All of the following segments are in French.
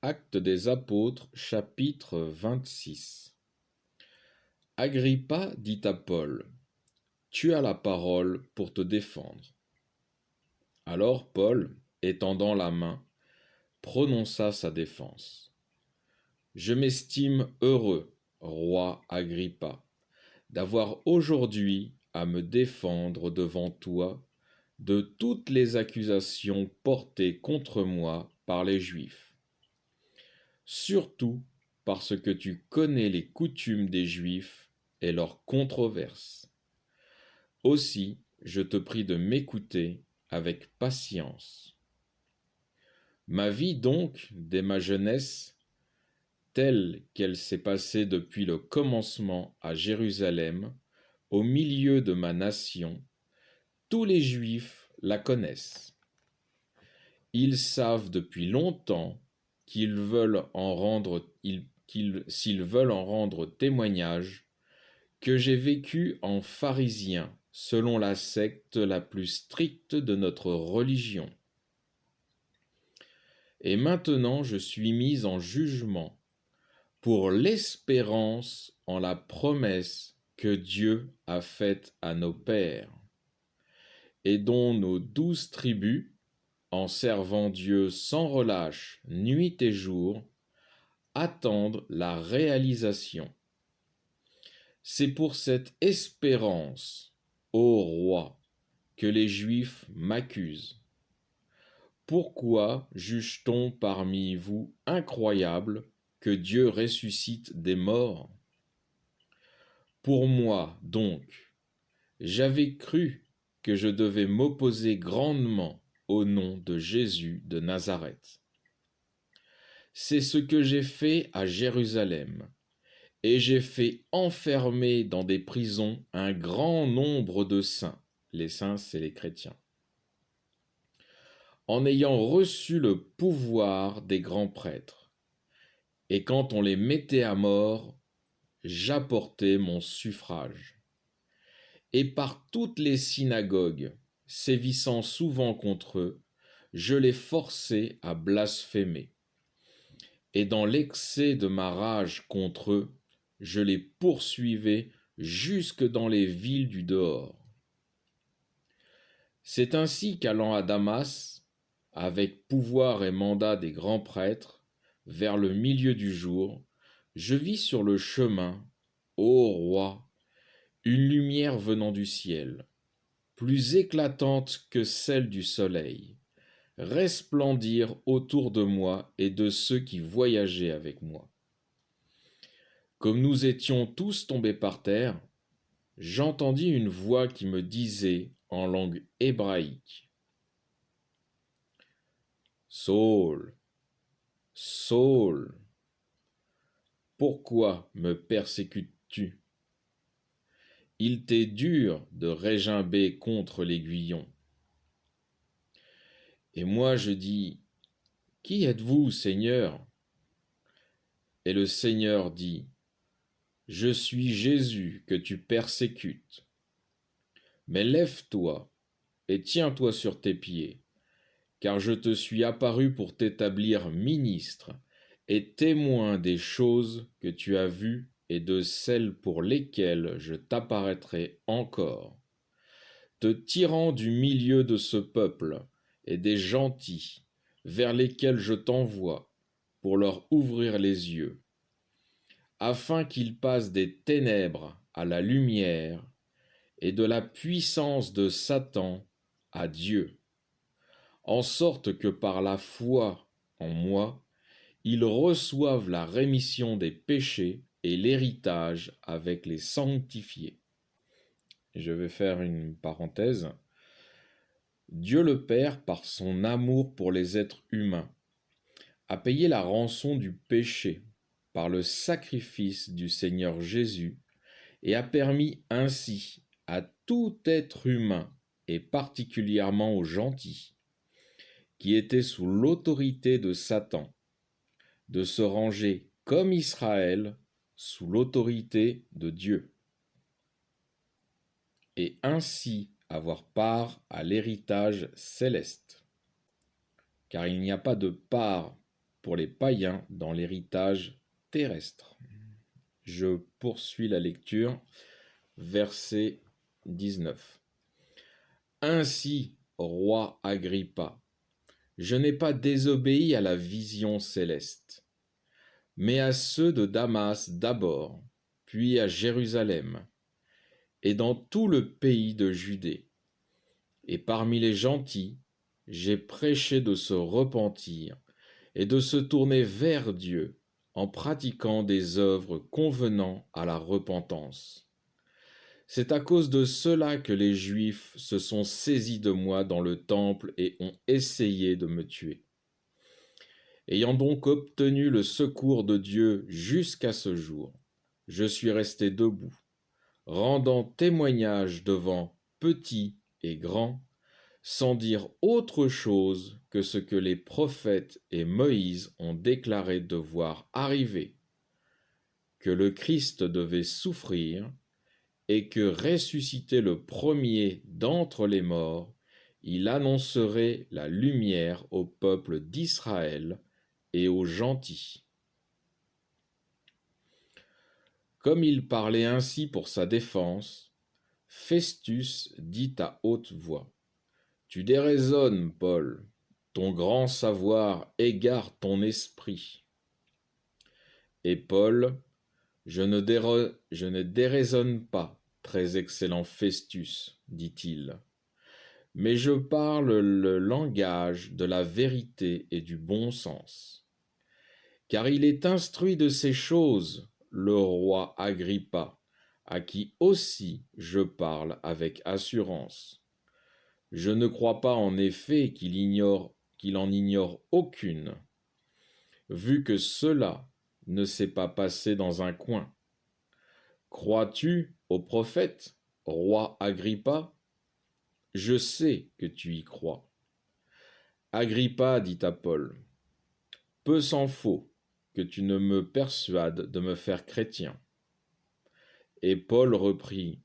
Actes des Apôtres, chapitre 26. Agrippa dit à Paul: Tu as la parole pour te défendre. Alors Paul, étendant la main, prononça sa défense. Je m'estime heureux, roi Agrippa, d'avoir aujourd'hui à me défendre devant toi de toutes les accusations portées contre moi par les Juifs. Surtout parce que tu connais les coutumes des Juifs et leurs controverses. Aussi, je te prie de m'écouter avec patience. Ma vie donc, dès ma jeunesse, telle qu'elle s'est passée depuis le commencement à Jérusalem, au milieu de ma nation, tous les Juifs la connaissent. Ils savent depuis longtemps s'ils veulent en rendre témoignage, que j'ai vécu en pharisien selon la secte la plus stricte de notre religion. Et maintenant je suis mis en jugement pour l'espérance en la promesse que Dieu a faite à nos pères, et dont nos 12 tribus, en servant Dieu sans relâche nuit et jour, attendent la réalisation. C'est pour cette espérance, ô roi, que les Juifs m'accusent. Pourquoi juge-t-on parmi vous incroyable que Dieu ressuscite des morts? Pour moi, donc, j'avais cru que je devais m'opposer grandement au nom de Jésus de Nazareth. C'est ce que j'ai fait à Jérusalem, et j'ai fait enfermer dans des prisons un grand nombre de saints. Les saints, c'est les chrétiens. En ayant reçu le pouvoir des grands prêtres. Et quand on les mettait à mort, j'apportais mon suffrage. Et par toutes les synagogues, sévissant souvent contre eux, je les forçais à blasphémer. Et dans l'excès de ma rage contre eux, je les poursuivais jusque dans les villes du dehors. C'est ainsi qu'allant à Damas, avec pouvoir et mandat des grands prêtres, vers le milieu du jour, je vis sur le chemin, ô roi, une lumière venant du ciel, plus éclatante que celle du soleil, resplendir autour de moi et de ceux qui voyageaient avec moi. Comme nous étions tous tombés par terre, j'entendis une voix qui me disait en langue hébraïque: Saul, Saul, pourquoi me persécutes-tu? Il t'est dur de régimber contre l'aiguillon. Et moi je dis: Qui êtes-vous, Seigneur? Et le Seigneur dit: Je suis Jésus que tu persécutes. Mais lève-toi et tiens-toi sur tes pieds, car je te suis apparu pour t'établir ministre et témoin des choses que tu as vues et de celles pour lesquelles je t'apparaîtrai encore, te tirant du milieu de ce peuple et des gentils vers lesquels je t'envoie pour leur ouvrir les yeux, afin qu'ils passent des ténèbres à la lumière et de la puissance de Satan à Dieu, en sorte que par la foi en moi, ils reçoivent la rémission des péchés et l'héritage avec les sanctifiés. Je vais faire une parenthèse. Dieu le Père, par son amour pour les êtres humains, a payé la rançon du péché par le sacrifice du Seigneur Jésus et a permis ainsi à tout être humain, et particulièrement aux gentils, qui étaient sous l'autorité de Satan, de se ranger comme Israël sous l'autorité de Dieu, et ainsi avoir part à l'héritage céleste. Car il n'y a pas de part pour les païens dans l'héritage terrestre. Je poursuis la lecture, verset 19. Ainsi, roi Agrippa, je n'ai pas désobéi à la vision céleste, mais à ceux de Damas d'abord, puis à Jérusalem, et dans tout le pays de Judée. Et parmi les gentils, j'ai prêché de se repentir et de se tourner vers Dieu en pratiquant des œuvres convenant à la repentance. C'est à cause de cela que les Juifs se sont saisis de moi dans le temple et ont essayé de me tuer. Ayant donc obtenu le secours de Dieu jusqu'à ce jour, je suis resté debout, rendant témoignage devant petits et grands, sans dire autre chose que ce que les prophètes et Moïse ont déclaré devoir arriver, que le Christ devait souffrir et que ressuscité le premier d'entre les morts, il annoncerait la lumière au peuple d'Israël et aux gentils. Comme il parlait ainsi pour sa défense, Festus dit à haute voix: Tu déraisonnes, Paul, ton grand savoir égare ton esprit. Et Paul: je ne déraisonne pas, très excellent Festus, dit-il, mais je parle le langage de la vérité et du bon sens. Car il est instruit de ces choses, le roi Agrippa, à qui aussi je parle avec assurance. Je ne crois pas en effet qu'il en ignore aucune, vu que cela ne s'est pas passé dans un coin. Crois-tu au prophète, roi Agrippa? Je sais que tu y crois. Agrippa dit à Paul: Peu s'en faut que tu ne me persuades de me faire chrétien. Et Paul reprit: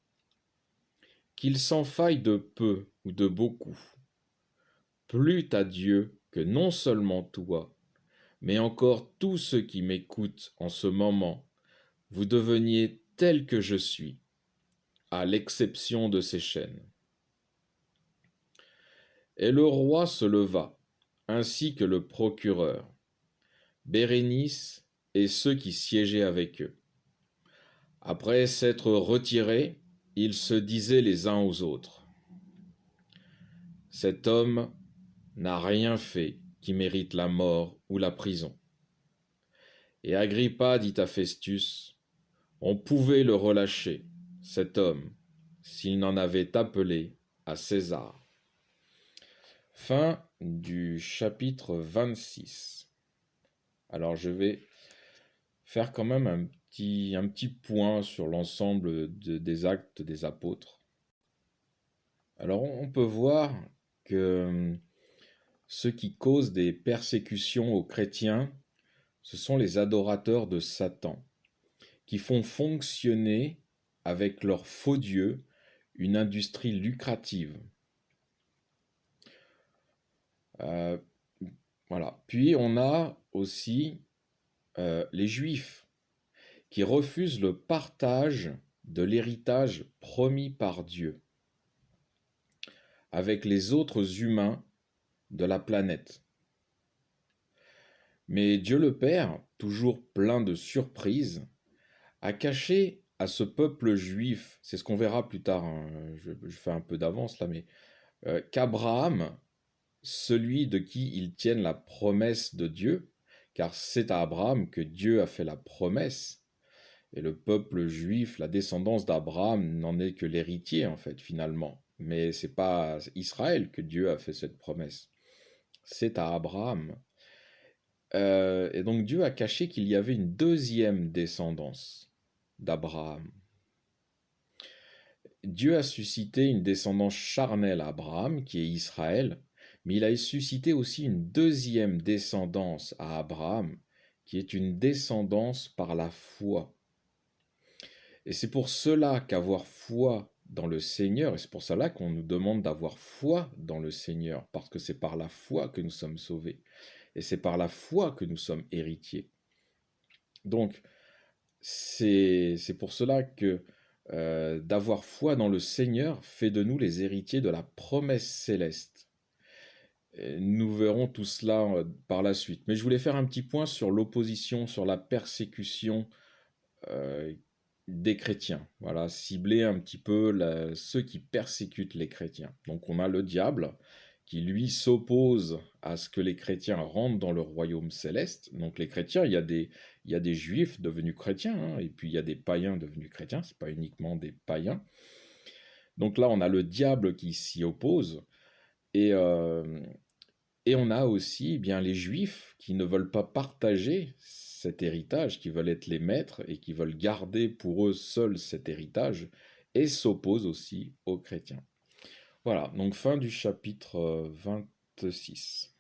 Qu'il s'en faille de peu ou de beaucoup, plût à Dieu que non seulement toi, mais encore tous ceux qui m'écoutent en ce moment, vous deveniez tel que je suis, à l'exception de ces chaînes. Et le roi se leva, ainsi que le procureur, Bérénice et ceux qui siégeaient avec eux. Après s'être retirés, ils se disaient les uns aux autres: Cet homme n'a rien fait qui mérite la mort ou la prison. Et Agrippa dit à Festus: On pouvait le relâcher, cet homme, s'il n'en avait appelé à César. Fin du chapitre 26. Alors je vais faire quand même un petit point sur l'ensemble des actes des apôtres. Alors on peut voir que ceux qui causent des persécutions aux chrétiens, ce sont les adorateurs de Satan, qui font fonctionner avec leurs faux dieux une industrie lucrative. Voilà. Puis on a aussi les Juifs qui refusent le partage de l'héritage promis par Dieu avec les autres humains de la planète. Mais Dieu le Père, toujours plein de surprises, a caché à ce peuple juif, c'est ce qu'on verra plus tard, hein, je fais un peu d'avance là, mais qu'Abraham, celui de qui ils tiennent la promesse de Dieu, car c'est à Abraham que Dieu a fait la promesse, et le peuple juif, la descendance d'Abraham, n'en est que l'héritier en fait finalement, mais c'est pas Israël que Dieu a fait cette promesse, c'est à Abraham. Et donc Dieu a caché qu'il y avait une deuxième descendance d'Abraham. Dieu a suscité une descendance charnelle à Abraham, qui est Israël, mais il a suscité aussi une deuxième descendance à Abraham, qui est une descendance par la foi. Et c'est pour cela qu'avoir foi dans le Seigneur, et c'est pour cela qu'on nous demande d'avoir foi dans le Seigneur, parce que c'est par la foi que nous sommes sauvés. et c'est par la foi que nous sommes héritiers. Donc, c'est pour cela que d'avoir foi dans le Seigneur fait de nous les héritiers de la promesse céleste. Et nous verrons tout cela par la suite. Mais je voulais faire un petit point sur l'opposition, sur la persécution euh, des chrétiens. Voilà, cibler un petit peu ceux qui persécutent les chrétiens. Donc on a le diable qui lui s'oppose à ce que les chrétiens rentrent dans le royaume céleste. Donc les chrétiens, il y a des juifs devenus chrétiens, hein, et puis il y a des païens devenus chrétiens, c'est pas uniquement des païens. Donc là on a le diable qui s'y oppose, et, euh, et on a aussi eh bien les juifs qui ne veulent pas partager cet héritage, qui veulent être les maîtres et qui veulent garder pour eux seuls cet héritage, et s'opposent aussi aux chrétiens. Voilà, donc fin du chapitre 26.